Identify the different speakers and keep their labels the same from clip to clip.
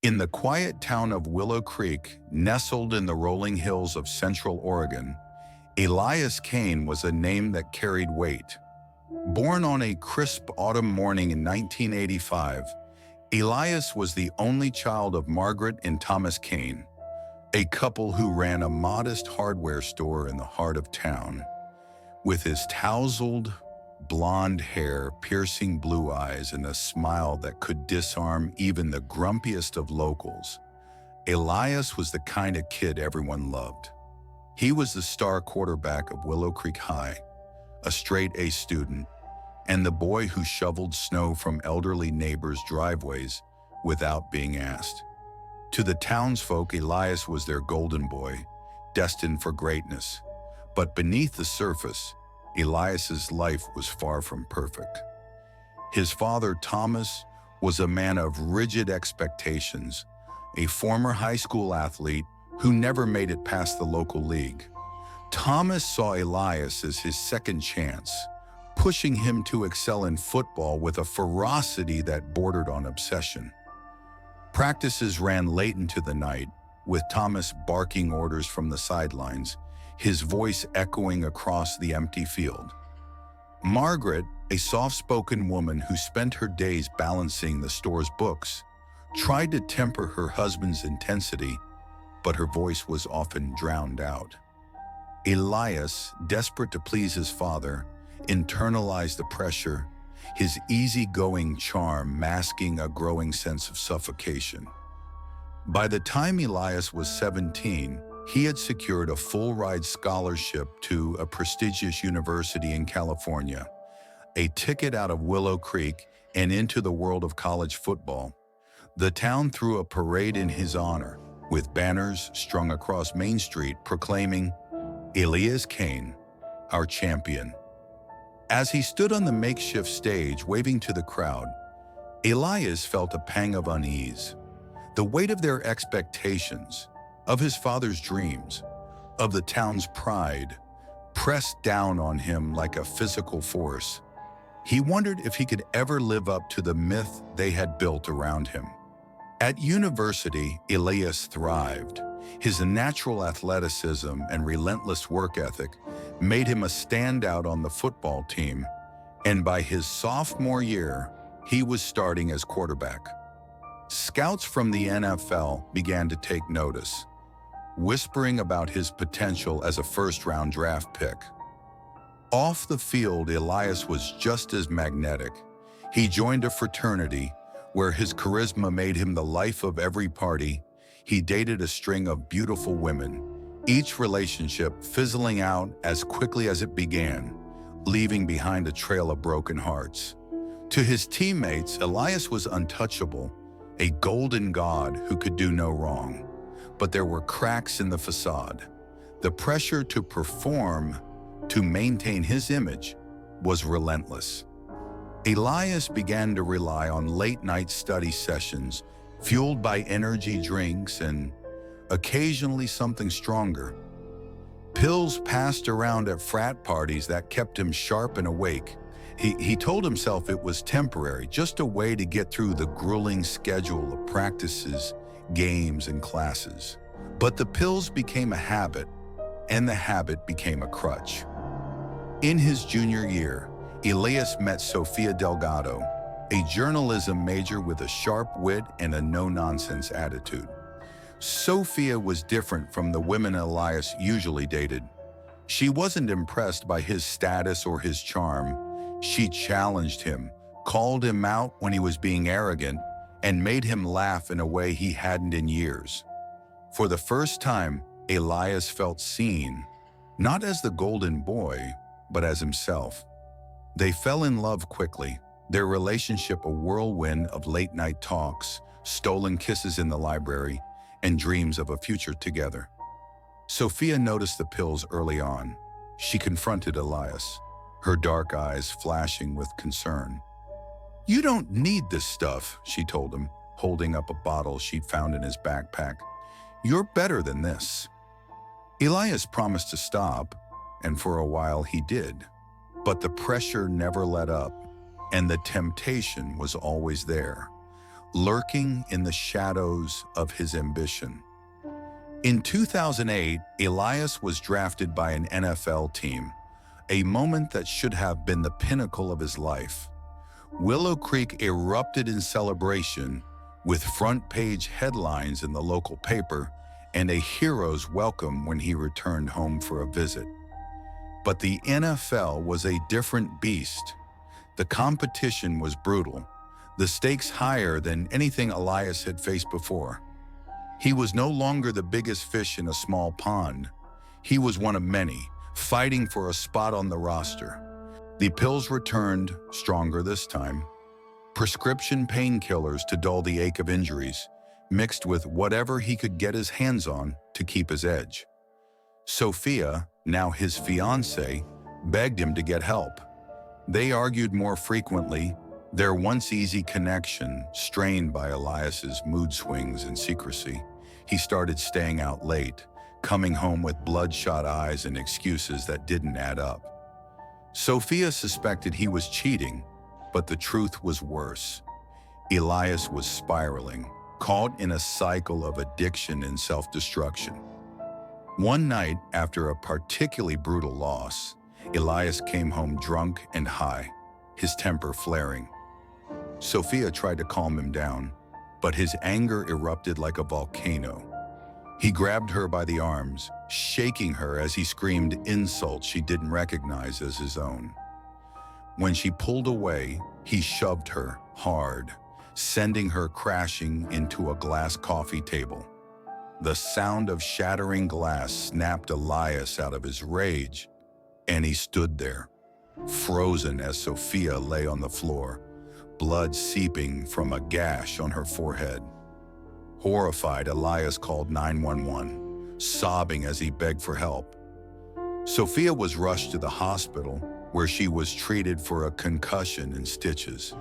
Speaker 1: In the quiet town of Willow Creek, nestled in the rolling hills of central Oregon, Elias Kane was a name that carried weight. Born on a crisp autumn morning in 1985, Elias was the only child of Margaret and Thomas Kane, a couple who ran a modest hardware store in the heart of town. With his tousled, blonde hair, piercing blue eyes, and a smile that could disarm even the grumpiest of locals, Elias was the kind of kid everyone loved. He was the star quarterback of Willow Creek High, a straight-A student, and the boy who shoveled snow from elderly neighbors' driveways without being asked. To the townsfolk, Elias was their golden boy, destined for greatness. But beneath the surface, Elias's life was far from perfect. His father, Thomas, was a man of rigid expectations, a former high school athlete who never made it past the local league. Thomas saw Elias as his second chance, pushing him to excel in football with a ferocity that bordered on obsession. Practices ran late into the night, with Thomas barking orders from the sidelines, his voice echoing across the empty field. Margaret, a soft-spoken woman who spent her days balancing the store's books, tried to temper her husband's intensity, but her voice was often drowned out. Elias, desperate to please his father, internalized the pressure, his easygoing charm masking a growing sense of suffocation. By the time Elias was 17, he had secured a full-ride scholarship to a prestigious university in California, a ticket out of Willow Creek and into the world of college football. The town threw a parade in his honor, with banners strung across Main Street proclaiming, "Elias Kane, our champion." As he stood on the makeshift stage waving to the crowd, Elias felt a pang of unease. The weight of their expectations, of his father's dreams, of the town's pride, pressed down on him like a physical force. He wondered if he could ever live up to the myth they had built around him. At university, Elias thrived. His natural athleticism and relentless work ethic made him a standout on the football team, and by his sophomore year, he was starting as quarterback. Scouts from the NFL began to take notice, whispering about his potential as a first-round draft pick. Off the field, Elias was just as magnetic. He joined a fraternity where his charisma made him the life of every party. He dated a string of beautiful women, each relationship fizzling out as quickly as it began, leaving behind a trail of broken hearts. To his teammates, Elias was untouchable, a golden god who could do no wrong. But there were cracks in the facade. The pressure to perform, to maintain his image, was relentless. Elias began to rely on late-night study sessions, fueled by energy drinks and occasionally something stronger. Pills passed around at frat parties that kept him sharp and awake. He told himself it was temporary, just a way to get through the grueling schedule of practices, games, and classes. But the pills became a habit, and the habit became a crutch. In his junior year, Elias met Sofia Delgado, a journalism major with a sharp wit and a no-nonsense attitude. Sofia was different from the women Elias usually dated. She wasn't impressed by his status or his charm. She challenged him, called him out when he was being arrogant, and made him laugh in a way he hadn't in years. For the first time, Elias felt seen, not as the golden boy, but as himself. They fell in love quickly, their relationship a whirlwind of late-night talks, stolen kisses in the library, and dreams of a future together. Sofia noticed the pills early on. She confronted Elias, her dark eyes flashing with concern. "You don't need this stuff," she told him, holding up a bottle she'd found in his backpack. "You're better than this." Elias promised to stop, and for a while he did. But the pressure never let up, and the temptation was always there. lurking in the shadows of his ambition. In 2008, Elias was drafted by an NFL team, a moment that should have been the pinnacle of his life. Willow Creek erupted in celebration, with front-page headlines in the local paper and a hero's welcome when he returned home for a visit. But the NFL was a different beast. The competition was brutal, the stakes higher than anything Elias had faced before. He was no longer the biggest fish in a small pond. He was one of many, fighting for a spot on the roster. The pills returned, stronger this time. Prescription painkillers to dull the ache of injuries, mixed with whatever he could get his hands on to keep his edge. Sophia, now his fiancée, begged him to get help. They argued more frequently, their once easy connection strained by Elias's mood swings and secrecy. He started staying out late, coming home with bloodshot eyes and excuses that didn't add up. Sophia suspected he was cheating, but the truth was worse. Elias was spiraling, caught in a cycle of addiction and self-destruction. One night, after a particularly brutal loss, Elias came home drunk and high, his temper flaring. Sophia tried to calm him down, but his anger erupted like a volcano. He grabbed her by the arms, shaking her as he screamed insults she didn't recognize as his own. When she pulled away, he shoved her hard, sending her crashing into a glass coffee table. The sound of shattering glass snapped Elias out of his rage, and he stood there, frozen as Sophia lay on the floor, blood seeping from a gash on her forehead. Horrified, Elias called 911, sobbing as he begged for help. Sophia was rushed to the hospital, where she was treated for a concussion and stitches.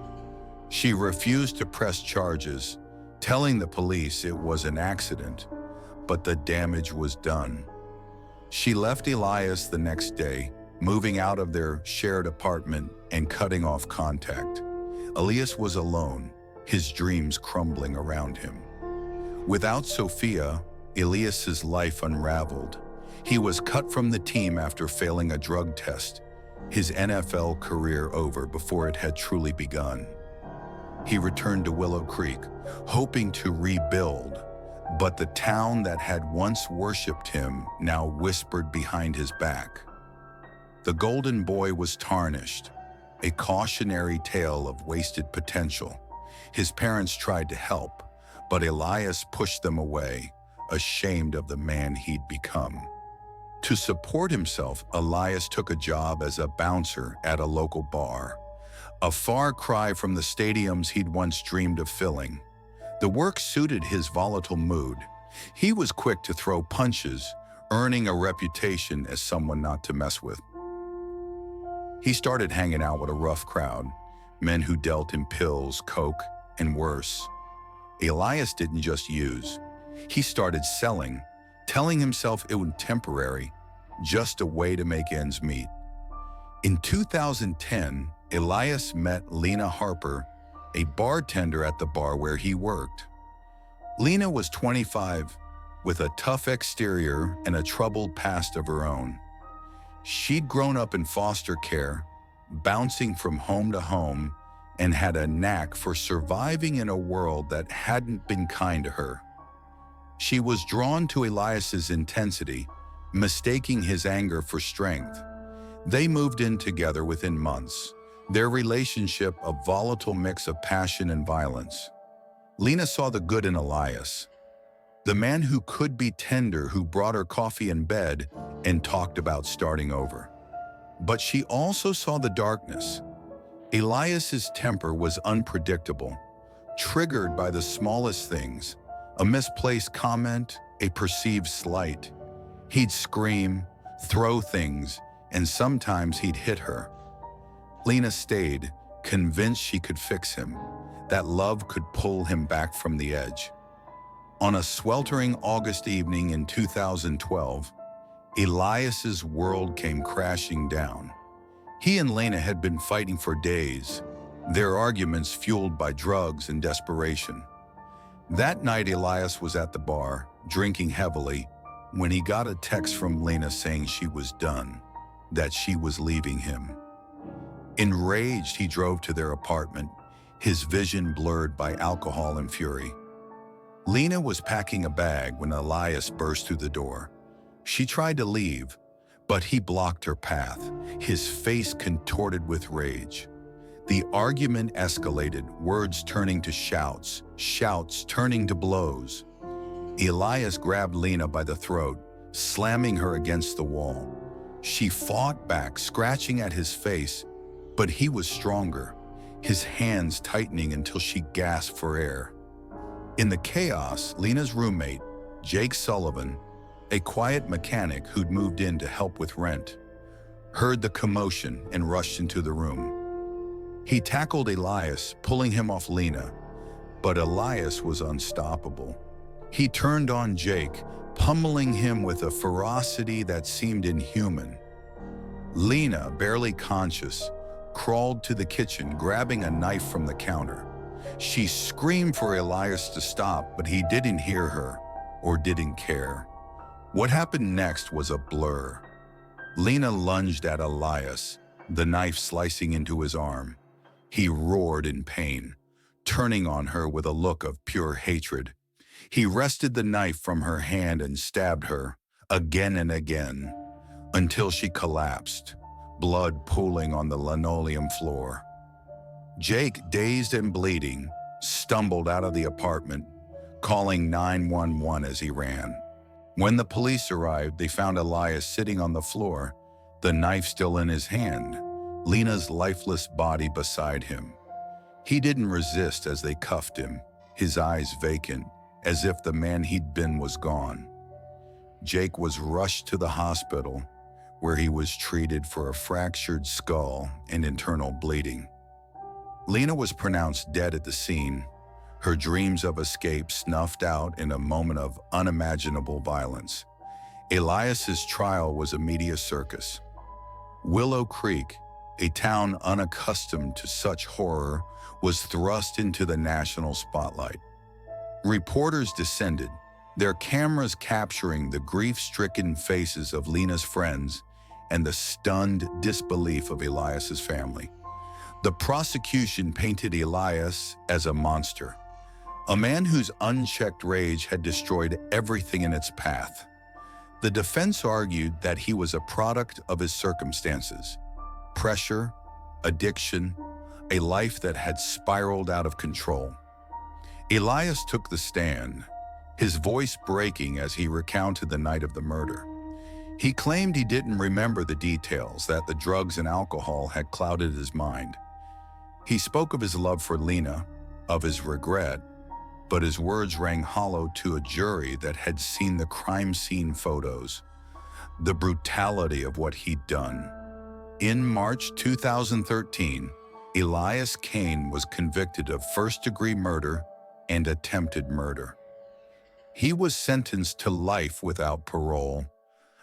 Speaker 1: She refused to press charges, telling the police it was an accident, but the damage was done. She left Elias the next day, moving out of their shared apartment and cutting off contact. Elias was alone, his dreams crumbling around him. Without Sophia, Elias's life unraveled. He was cut from the team after failing a drug test, his NFL career over before it had truly begun. He returned to Willow Creek, hoping to rebuild, but the town that had once worshipped him now whispered behind his back. The golden boy was tarnished, a cautionary tale of wasted potential. His parents tried to help, but Elias pushed them away, ashamed of the man he'd become. To support himself, Elias took a job as a bouncer at a local bar, a far cry from the stadiums he'd once dreamed of filling. The work suited his volatile mood. He was quick to throw punches, earning a reputation as someone not to mess with. He started hanging out with a rough crowd, men who dealt in pills, coke, and worse. Elias didn't just use. He started selling, telling himself it was temporary, just a way to make ends meet. In 2010, Elias met Lena Harper, a bartender at the bar where he worked. Lena was 25, with a tough exterior and a troubled past of her own. She'd grown up in foster care, bouncing from home to home, and had a knack for surviving in a world that hadn't been kind to her. She was drawn to Elias's intensity, mistaking his anger for strength. They moved in together within months, their relationship a volatile mix of passion and violence. Lena saw the good in Elias, the man who could be tender, who brought her coffee in bed and talked about starting over. But she also saw the darkness. Elias's temper was unpredictable, triggered by the smallest things, a misplaced comment, a perceived slight. He'd scream, throw things, and sometimes he'd hit her. Lena stayed, convinced she could fix him, that love could pull him back from the edge. On a sweltering August evening in 2012, Elias's world came crashing down. He and Lena had been fighting for days, their arguments fueled by drugs and desperation. That night, Elias was at the bar, drinking heavily, when he got a text from Lena saying she was done, that she was leaving him. Enraged, he drove to their apartment, his vision blurred by alcohol and fury. Lena was packing a bag when Elias burst through the door. She tried to leave, but he blocked her path, his face contorted with rage. The argument escalated, words turning to shouts, shouts turning to blows. Elias grabbed Lena by the throat, slamming her against the wall. She fought back, scratching at his face, but he was stronger, his hands tightening until she gasped for air. In the chaos, Lena's roommate, Jake Sullivan, a quiet mechanic who'd moved in to help with rent, heard the commotion and rushed into the room. He tackled Elias, pulling him off Lena, but Elias was unstoppable. He turned on Jake, pummeling him with a ferocity that seemed inhuman. Lena, barely conscious, crawled to the kitchen, grabbing a knife from the counter. She screamed for Elias to stop, but he didn't hear her or didn't care. What happened next was a blur. Lena lunged at Elias, the knife slicing into his arm. He roared in pain, turning on her with a look of pure hatred. He wrested the knife from her hand and stabbed her, again and again, until she collapsed, blood pooling on the linoleum floor. Jake, dazed and bleeding, stumbled out of the apartment, calling 911 as he ran. When the police arrived, they found Elias sitting on the floor, the knife still in his hand, Lena's lifeless body beside him. He didn't resist as they cuffed him, his eyes vacant, as if the man he'd been was gone. Jake was rushed to the hospital, where he was treated for a fractured skull and internal bleeding. Lena was pronounced dead at the scene, her dreams of escape snuffed out in a moment of unimaginable violence. Elias's trial was a media circus. Willow Creek, a town unaccustomed to such horror, was thrust into the national spotlight. Reporters descended, their cameras capturing the grief-stricken faces of Lena's friends and the stunned disbelief of Elias's family. The prosecution painted Elias as a monster, a man whose unchecked rage had destroyed everything in its path. The defense argued that he was a product of his circumstances, pressure, addiction, a life that had spiraled out of control. Elias took the stand, his voice breaking as he recounted the night of the murder. He claimed he didn't remember the details, that the drugs and alcohol had clouded his mind. He spoke of his love for Lena, of his regret, but his words rang hollow to a jury that had seen the crime scene photos, the brutality of what he'd done. In March 2013, Elias Kane was convicted of first-degree murder and attempted murder. He was sentenced to life without parole,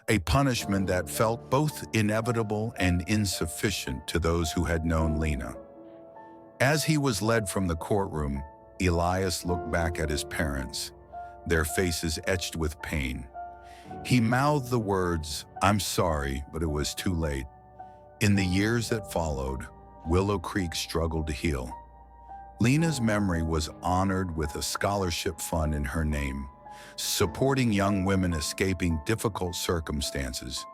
Speaker 1: a punishment that felt both inevitable and insufficient to those who had known Lena. As he was led from the courtroom, Elias looked back at his parents, their faces etched with pain. He mouthed the words, "I'm sorry, but it was too late." In the years that followed, Willow Creek struggled to heal. Lena's memory was honored with a scholarship fund in her name, supporting young women escaping difficult circumstances.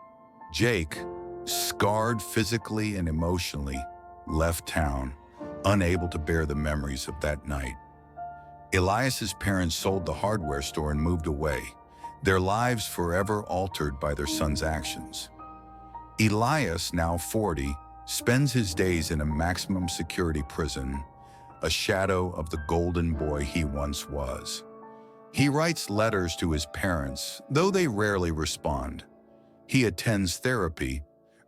Speaker 1: Jake, scarred physically and emotionally, left town, unable to bear the memories of that night. Elias's parents sold the hardware store and moved away, their lives forever altered by their son's actions. Elias, now 40, spends his days in a maximum security prison, a shadow of the golden boy he once was. He writes letters to his parents, though they rarely respond. He attends therapy,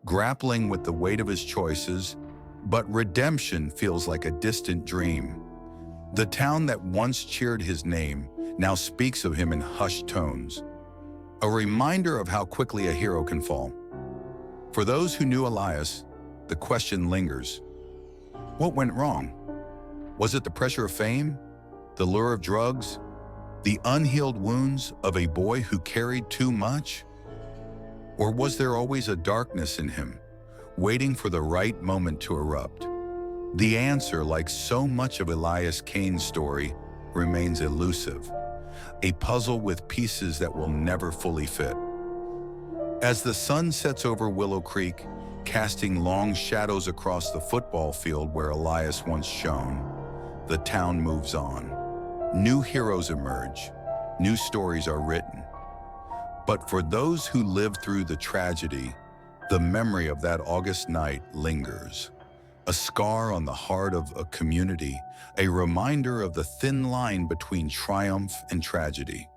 Speaker 1: grappling with the weight of his choices, but redemption feels like a distant dream. The town that once cheered his name now speaks of him in hushed tones, a reminder of how quickly a hero can fall. For those who knew Elias, the question lingers: What went wrong? Was it the pressure of fame? The lure of drugs? The unhealed wounds of a boy who carried too much? Or was there always a darkness in him, waiting for the right moment to erupt? The answer, like so much of Elias Kane's story, remains elusive, a puzzle with pieces that will never fully fit. As the sun sets over Willow Creek, casting long shadows across the football field where Elias once shone, the town moves on. New heroes emerge, new stories are written. But for those who lived through the tragedy, the memory of that August night lingers. A scar on the heart of a community, a reminder of the thin line between triumph and tragedy.